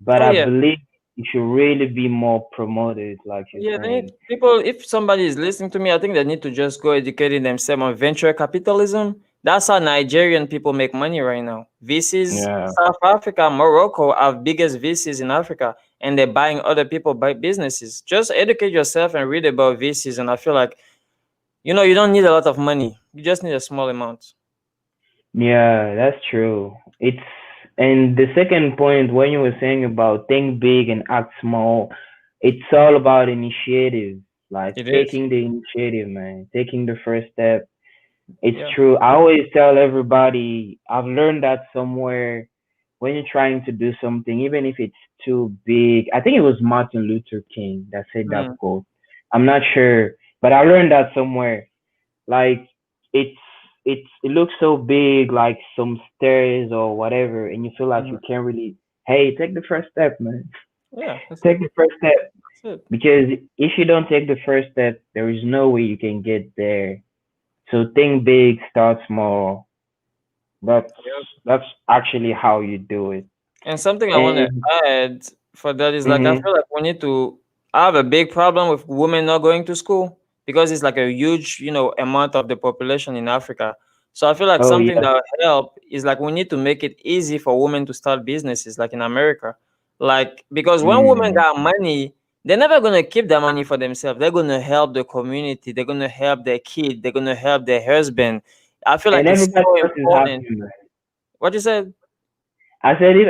but Oh I yeah. believe it should really be more promoted, like you're Yeah, they need saying. people. If somebody is listening to me, I think they need to just go educating themselves on venture capitalism. That's how Nigerian people make money right now. VCs, Yeah. South Africa, Morocco have biggest VCs in Africa, and they're buying other people by businesses. Just educate yourself and read about VCs, and I feel like you don't need a lot of money. You just need a small amount. Yeah, that's true. It's and the second point when you were saying about think big and act small, it's all about initiative, like It is. taking the initiative, man, taking the first step. It's Yeah. true. I always tell everybody, I've learned that somewhere when you're trying to do something, even if it's too big. I think it was Martin Luther King that said that Mm, quote. I'm not sure, but I learned that somewhere. Like it's it looks so big, like some stairs or whatever, and you feel like mhm. you can't really. Hey, take the first step, man. Yeah, that's Take it. the first step That's it. because if you don't take the first step, there is no way you can get there. So think big, start small. That's that's actually how you do it. And something I want to And add for that is like I mhm. feel like we need to I have a big problem with women not going to school because it's like a huge, amount of the population in Africa. So I feel like Oh something yeah. that will help is like we need to make it easy for women to start businesses like in America. Like because when women Mm. got money, they're never gonna keep that money for themselves. They're gonna help the community, they're gonna help their kid, they're gonna help their husband. I feel And like it's everybody so else is happy, important. man. What you said? I said if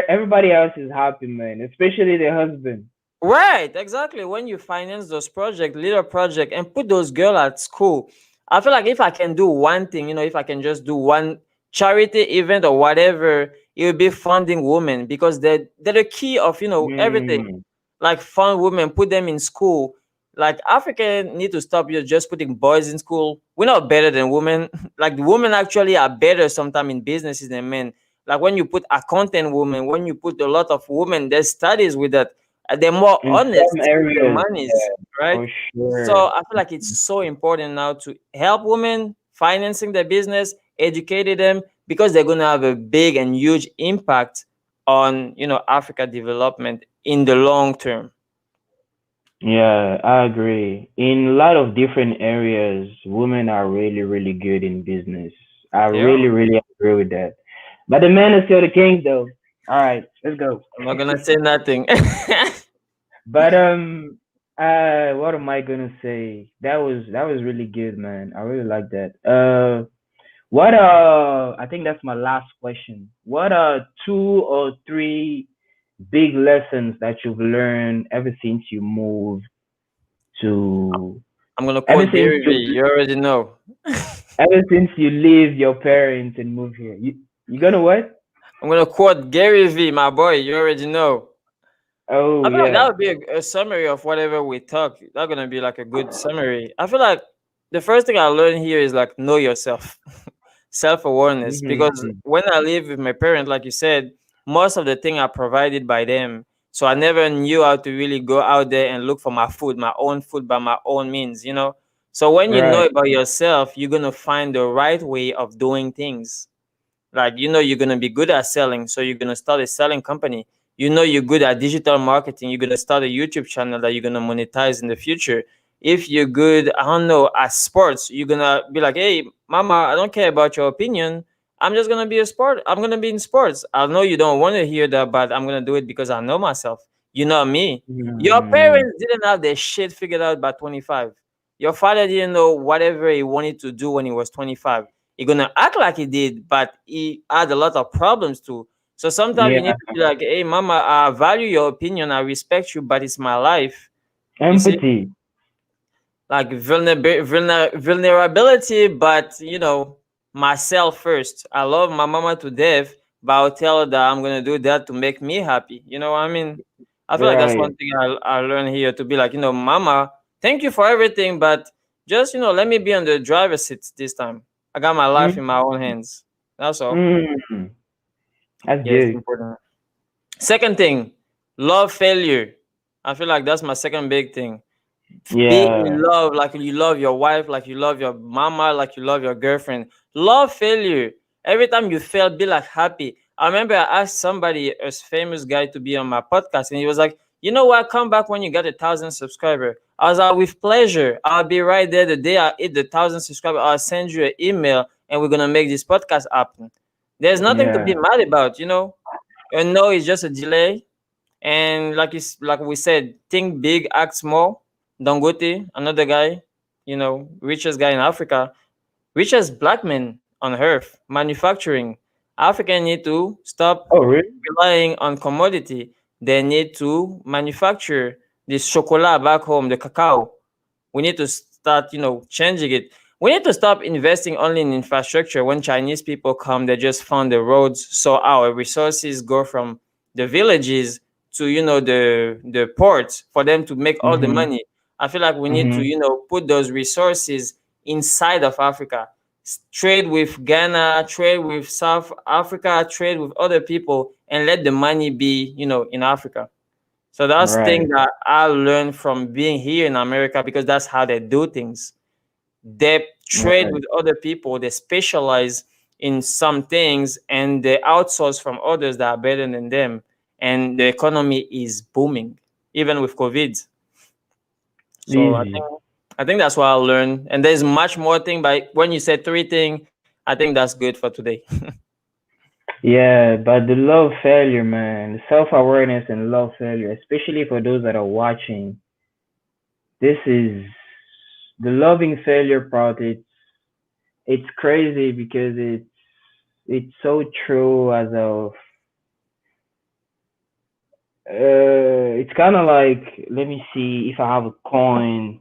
everybody else is happy, man, especially the husband. Right, exactly. When you finance those project, little project, and put those girls at school, I feel like if I can do one thing, if I can just do one charity event or whatever, it will be funding women because they're the key of everything. Mm. Like fund women, put them in school. Like Africa need to stop you just putting boys in school. We're not better than women. Like the women actually are better sometimes in businesses than men. Like when you put accountant women, when you put a lot of women, there's studies with that they're more In some honest with their areas, monies, yeah, right? for So sure. I feel like it's so important now to help women financing their business, educate them because they're gonna have a big and huge impact on Africa development in the long term. Yeah, I agree. In a lot of different areas, women are really, really good in business. I Yeah, really, really agree with that. But the men are still the king, though. All right, let's go. I'm not gonna say nothing. But what am I gonna say? That was really good, man. I really like that. What I think that's my last question. What are two or three big lessons that you've learned ever since you moved to I'm gonna ever quote since Gary V. you You already know. ever since you leave your parents and move here? You gonna what? I'm gonna quote Gary V, my boy. You already know. Oh I feel like that yeah. would be a summary of whatever we talk. That's gonna be like a good summary. I feel like the first thing I learned here is know yourself, self awareness. Because Hmm. when I live with my parents, like you said, most of the things are provided by them. So I never knew how to really go out there and look for my own food by my own means, you know. So when you know Right. about yourself, you're gonna find the right way of doing things. Like, you know, you're gonna be good at selling, so you're gonna start a selling company. You know, you're good at digital marketing, you're gonna start a YouTube channel that you're gonna monetize in the future. If you're good, I don't know, at sports, you're gonna be like, hey mama, I don't care about your opinion, I'm just gonna be a sport, I'm gonna be in sports. I know you don't want to hear that, but I'm gonna do it because I know myself. You know me. Your Mm, parents didn't have their shit figured out by 25. Your father didn't know whatever he wanted to do when he was 25. He gonna act like he did, but he had a lot of problems too. So sometimes you yeah. need to be like, "Hey, mama, I value your opinion. I respect you, but it's my life." You see, Empathy. like vulnerability, but you know, myself first. I love my mama to death, but I'll tell her that I'm gonna do that to make me happy. You know what I mean? I feel like that's Right. one thing I learned here, to be like, you know, mama, thank you for everything, but just, you know, let me be on the driver's seat this time. I got my life Mm, in my own hands. That's all. mm. That's Yeah, it's good. important. Second thing, love failure. I feel like that's my second big thing. Be in Yeah. love like you love your wife, like you love your mama, like you love your girlfriend. Love failure. Every time you fail, be like happy. I remember I asked somebody, a famous guy, to be on my podcast, and he was like, "You know what? Come back when you get 1,000 subscribers." I was like, "With pleasure. I'll be right there the day I hit the 1,000 subscribers. I'll send you an email, and we're gonna make this podcast happen." There's nothing to be Yeah. mad about, you know. And no, it's just a delay. And like we said, think big, act small. Dangote, another guy, you know, richest guy in Africa, richest black man on earth, manufacturing. Africa need to stop Oh, really? relying on commodity. They need to manufacture this chocolate back home, the cacao. We need to start, you know, changing it. We need to stop investing only in infrastructure. When Chinese people come, they just found the roads, so our resources go from the villages to, you know, the ports for them to make all the Mm-hmm. money. I feel like we need to, Mm-hmm. you know, put those resources inside of Africa. Trade with Ghana, trade with South Africa, trade with other people, and let the money be, you know, in Africa. So that's thing Right. that I learned from being here in America, because that's how they do things. They trade Right. with other people, they specialize in some things, and they outsource from others that are better than them. And the economy is booming, even with COVID. So Easy. I think that's what I learned. And there's much more thing, but when you said three things, I think that's good for today. Yeah, but the love failure, man, the self-awareness and love failure, especially for those that are watching, this is the loving failure part. It's crazy because it's so true as of it's kind of like, let me see if I have a coin.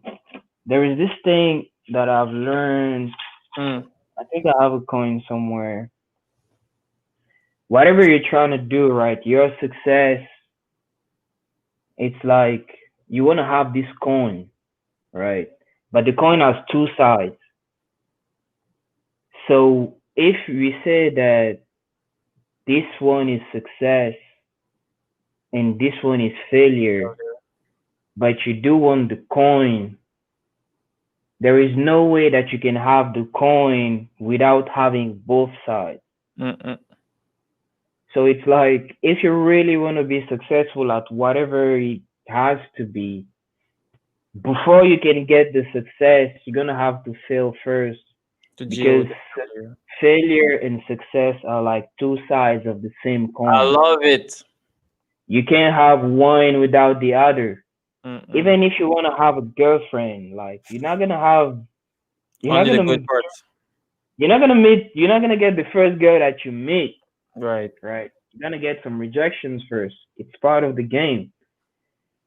There is this thing that I've learned. Mm, I think I have a coin somewhere. Whatever you're trying to do, right? Your success, it's like you want to have this coin, right? But the coin has two sides. So if we say that this one is success and this one is failure, but you do want the coin, there is no way that you can have the coin without having both sides. mm, mm. So it's like if you really want to be successful at whatever it has to be, before you can get the success, you're gonna have to fail first To deal because with the failure. failure and success are like two sides of the same I coin. love it. You can't have one without the other. Mm-mm. Even if you want to have a girlfriend, like you're not Only the good gonna parts. you're not gonna get the first girl that you meet, Right. right? You're gonna get some rejections first. It's part of the game.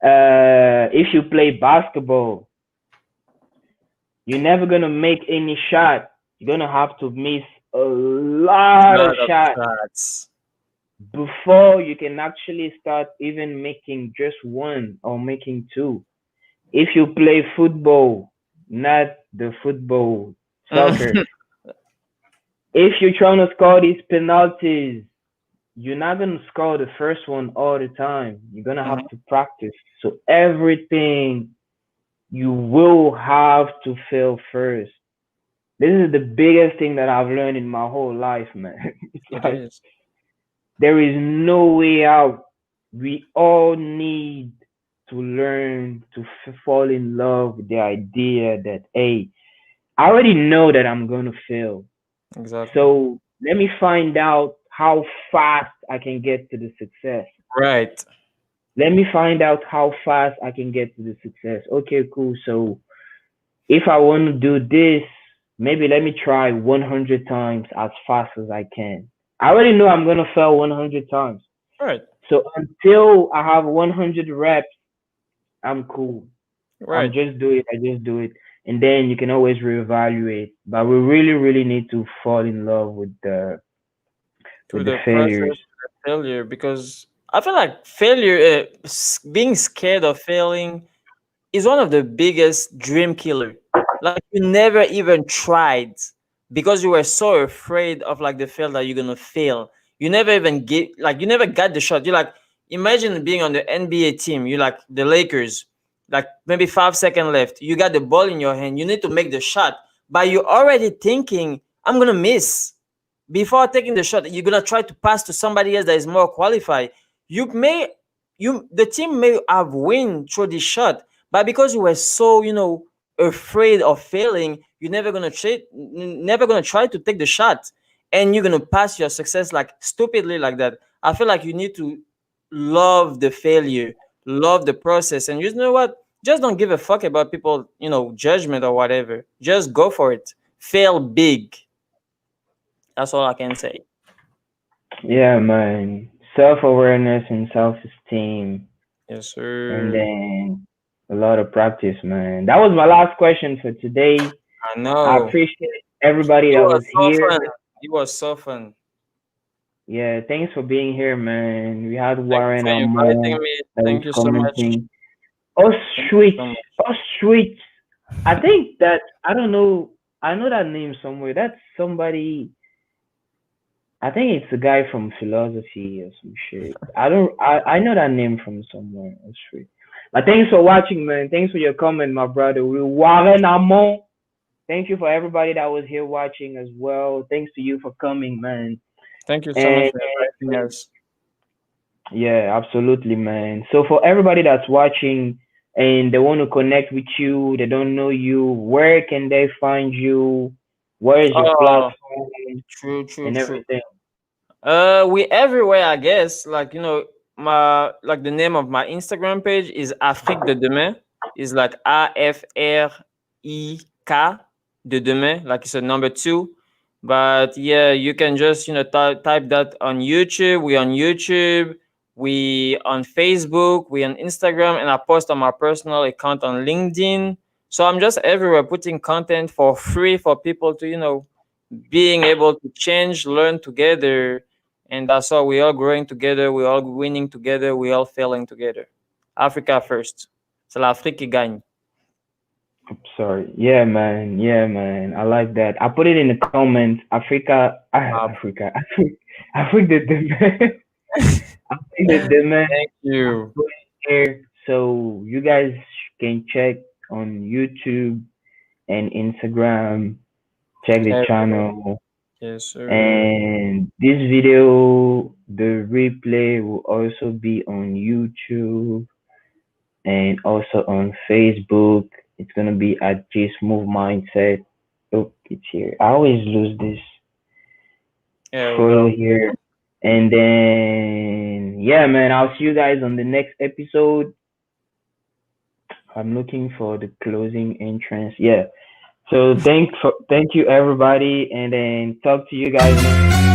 If you play basketball, you're never gonna make any shot. You're gonna have to miss a lot of Lot of shots shots. before you can actually start even making just one or making two. If you play football, not the football, Mm. soccer, if you're trying to score these penalties, you're not gonna score the first one all the time. You're gonna have Mhm. to practice. So everything you will have to fail first. This is the biggest thing that I've learned in my whole life, man. It's It like is. there is no way out. We all need to learn to fall in love with the idea that, hey, I already know that I'm going to fail. Exactly. So let me find out how fast I can get to the success. Right. Let me find out how fast I can get to the success. Okay, cool. So if I want to do this, maybe let me try 100 times as fast as I can. I already know I'm going to fail 100 times. Right. So until I have 100 reps, I'm cool. I'm Right. just do it. I just do it. And then you can always reevaluate. But we really, really need to fall in love Through with the the process failures. of failure, because I feel like failure, being scared of failing is one of the biggest dream killer. Like you never even tried because you were so afraid of like the fail that you're gonna fail. You never even get like you never got the shot. You like imagine being on the NBA team. You like the Lakers, like maybe 5 seconds left. You got the ball in your hand. You need to make the shot, but you're already thinking, "I'm gonna miss." Before taking the shot, you're gonna try to pass to somebody else that is more qualified. You may the team may have win through the shot, but because you were so, afraid of failing, you're never gonna try to take the shot, and you're gonna pass your success like stupidly like that. I feel like you need to love the failure, love the process, and you know what? Just don't give a fuck about people, judgment or whatever. Just go for it. Fail big. That's all I can say. Yeah, man. Self awareness and self esteem. Yes, And sir. then a lot of practice, man. That was my last question for today. I I know. appreciate everybody It that was was so here. fun. It was so fun. Yeah, thanks for being here, man. We had Thank you Warren for inviting Amon me. that was Thank you so much. commenting. Thank you Auschwitz, so much. Auschwitz. I think that I don't know. I know that name somewhere. That's somebody. I think it's a guy from philosophy or some shit. I don't. I know that name from somewhere. Auschwitz. But thanks for watching, man. Thanks for your comment, my brother. We Warren Amon. Thank you for everybody that was here watching as well. Thanks to you for coming, man. Thank you so much And for inviting us. yeah, absolutely, man. So for everybody that's watching and they want to connect with you, they don't know you, where can they find you? Where is your Oh, platform true, true, and true. everything? We everywhere, I guess. Like my like the name of my Instagram page is Afrik de Demain. Is like AFRIK de Demain. Like it's a number two. But yeah, you can just type that on YouTube. We on YouTube. We on Facebook. We on Instagram, and I post on my personal account on LinkedIn. So I'm just everywhere putting content for free for people to being able to change, learn together, and that's all. We all growing together, we all winning together, we all failing together. Africa first. C'est l'Afrique qui gagne. Sorry. Yeah, man. Yeah, man. I like that. I put it in the comments. Africa, Uh, Africa, Africa, the man. Africa, the man. Thank you. Put it here so you guys can check on YouTube and Instagram. Check the Everywhere. channel. Yes, sir. And this video, the replay will also be on YouTube and also on Facebook. It's gonna be at G Smooth Mindset. Oh, it's here. I always lose this There we photo go. here. And then yeah, man, I'll see you guys on the next episode. I'm looking for the closing entrance. Yeah. So thank you everybody, and then talk to you guys next.